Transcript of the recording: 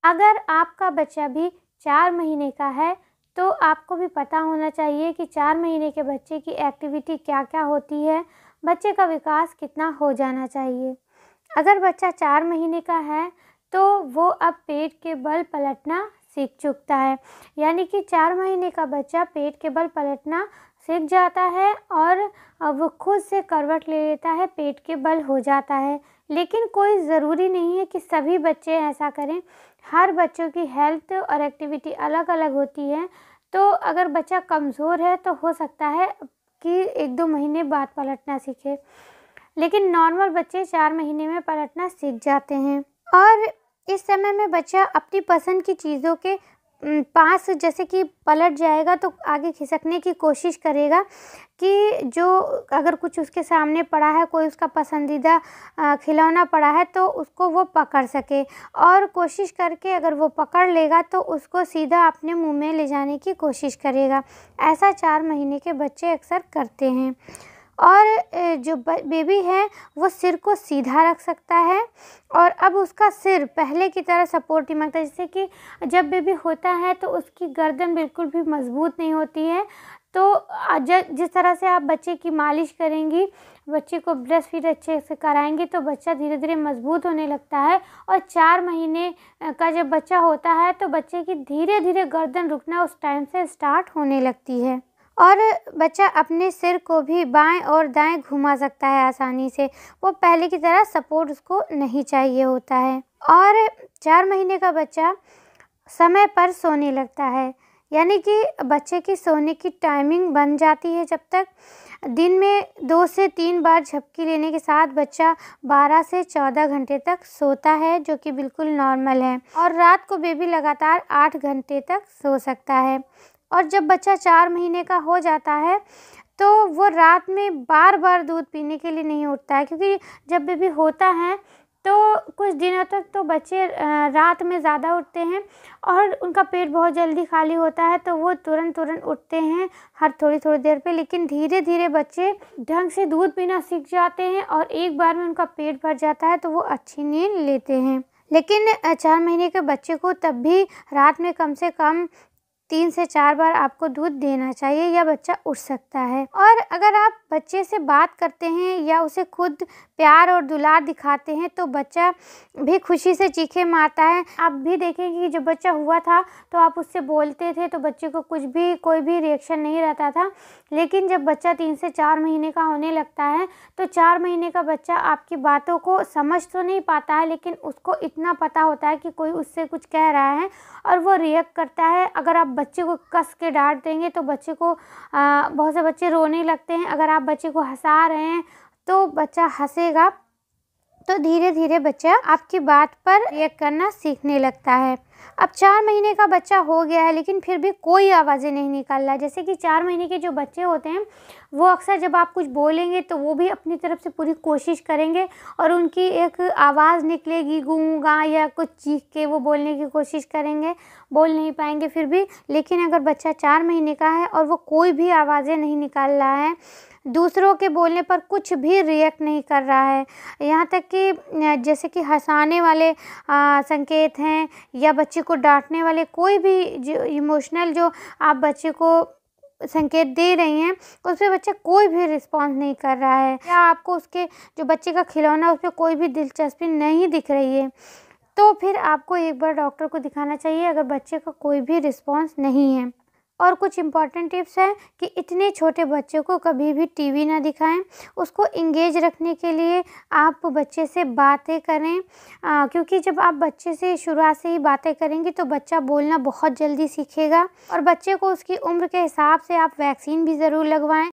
अगर आपका बच्चा भी 4 महीने का है तो आपको भी पता होना चाहिए कि 4 महीने के बच्चे की एक्टिविटी क्या-क्या होती है, बच्चे का विकास कितना हो जाना चाहिए। अगर बच्चा 4 महीने का है तो वो अब पेट के बल पलटना सीख चुकता है, यानी कि 4 महीने का बच्चा पेट के बल पलटना सीख जाता है और वो खुद से करवट ले लेता है, पेट के बल हो जाता है। लेकिन कोई ज़रूरी नहीं है कि सभी बच्चे ऐसा करें, हर बच्चों की हेल्थ और एक्टिविटी अलग-अलग होती है। तो अगर बच्चा कमज़ोर है तो हो सकता है कि 1-2 महीने बाद पलटना सीखे, लेकिन नॉर्मल बच्चे 4 महीने में पलटना सीख जाते हैं। और इस समय में बच्चा अपनी पसंद की चीज़ों के पास जैसे कि पलट जाएगा तो आगे खिसकने की कोशिश करेगा कि जो अगर कुछ उसके सामने पड़ा है, कोई उसका पसंदीदा खिलौना पड़ा है तो उसको वो पकड़ सके, और कोशिश करके अगर वो पकड़ लेगा तो उसको सीधा अपने मुँह में ले जाने की कोशिश करेगा। ऐसा 4 महीने के बच्चे अक्सर करते हैं। और जो बेबी है वो सिर को सीधा रख सकता है और अब उसका सिर पहले की तरह सपोर्ट नहीं मांगता। जैसे कि जब बेबी होता है तो उसकी गर्दन बिल्कुल भी मज़बूत नहीं होती है, तो जिस तरह से आप बच्चे की मालिश करेंगी, बच्चे को ब्रेस्ट फीड अच्छे से कराएँगी तो बच्चा धीरे-धीरे मज़बूत होने लगता है। और 4 महीने का जब बच्चा होता है तो बच्चे की धीरे-धीरे गर्दन रुकना उस टाइम से स्टार्ट होने लगती है। और बच्चा अपने सिर को भी बाएं और दाएं घुमा सकता है आसानी से, वो पहले की तरह सपोर्ट उसको नहीं चाहिए होता है। और 4 महीने का बच्चा समय पर सोने लगता है, यानी कि बच्चे की सोने की टाइमिंग बन जाती है। जब तक दिन में 2 से 3 बार झपकी लेने के साथ बच्चा 12 से 14 घंटे तक सोता है, जो कि बिल्कुल नॉर्मल है। और रात को बेबी लगातार 8 घंटे तक सो सकता है। और जब बच्चा 4 महीने का हो जाता है तो वो रात में बार-बार दूध पीने के लिए नहीं उठता है, क्योंकि जब बेबी होता है तो कुछ दिनों तक तो बच्चे रात में ज़्यादा उठते हैं और उनका पेट बहुत जल्दी खाली होता है, तो वो तुरंत उठते हैं हर थोड़ी-थोड़ी देर पे। लेकिन धीरे-धीरे बच्चे ढंग से दूध पीना सीख जाते हैं और एक बार में उनका पेट भर जाता है तो वो अच्छी नींद लेते हैं। लेकिन 4 महीने के बच्चे को तब भी रात में कम से कम 3 से 4 बार आपको दूध देना चाहिए या बच्चा उठ सकता है। और अगर आप बच्चे से बात करते हैं या उसे खुद प्यार और दुलार दिखाते हैं तो बच्चा भी खुशी से चीखें मारता है। आप भी देखेंगे कि जब बच्चा हुआ था तो आप उससे बोलते थे तो बच्चे को कोई भी रिएक्शन नहीं रहता था, लेकिन जब बच्चा 3 से 4 महीने का होने लगता है तो 4 महीने का बच्चा आपकी बातों को समझ तो नहीं पाता है, लेकिन उसको इतना पता होता है कि कोई उससे कुछ कह रहा है और वो रिएक्ट करता है। अगर आप बच्चे को कस के डांट देंगे तो बच्चे को बहुत से बच्चे रोने लगते हैं। अगर आप बच्चे को हंसा रहे हैं तो बच्चा हंसेगा, तो धीरे-धीरे बच्चा आपकी बात पर रिएक्ट करना सीखने लगता है। अब 4 महीने का बच्चा हो गया है लेकिन फिर भी कोई आवाज़ें नहीं निकाल रहा है। जैसे कि 4 महीने के जो बच्चे होते हैं वो अक्सर जब आप कुछ बोलेंगे तो वो भी अपनी तरफ से पूरी कोशिश करेंगे और उनकी एक आवाज़ निकलेगी गूँ गाँ या कुछ चीख के वो बोलने की कोशिश करेंगे, बोल नहीं पाएंगे फिर भी। लेकिन अगर बच्चा 4 महीने का है और वो कोई भी आवाज़ें नहीं निकाल रहा है, दूसरों के बोलने पर कुछ भी रिएक्ट नहीं कर रहा है, यहाँ तक कि जैसे कि हँसाने वाले संकेत हैं या बच्चे को डांटने वाले कोई भी जो इमोशनल जो आप बच्चे को संकेत दे रही हैं उस पे बच्चा कोई भी रिस्पॉन्स नहीं कर रहा है, या आपको उसके जो बच्चे का खिलौना उस पर कोई भी दिलचस्पी नहीं दिख रही है, तो फिर आपको एक बार डॉक्टर को दिखाना चाहिए अगर बच्चे का कोई भी रिस्पॉन्स नहीं है। और कुछ इम्पॉर्टेंट टिप्स हैं कि इतने छोटे बच्चे को कभी भी टीवी ना दिखाएं। उसको इंगेज रखने के लिए आप बच्चे से बातें करें, क्योंकि जब आप बच्चे से शुरुआत से ही बातें करेंगे तो बच्चा बोलना बहुत जल्दी सीखेगा। और बच्चे को उसकी उम्र के हिसाब से आप वैक्सीन भी ज़रूर लगवाएं।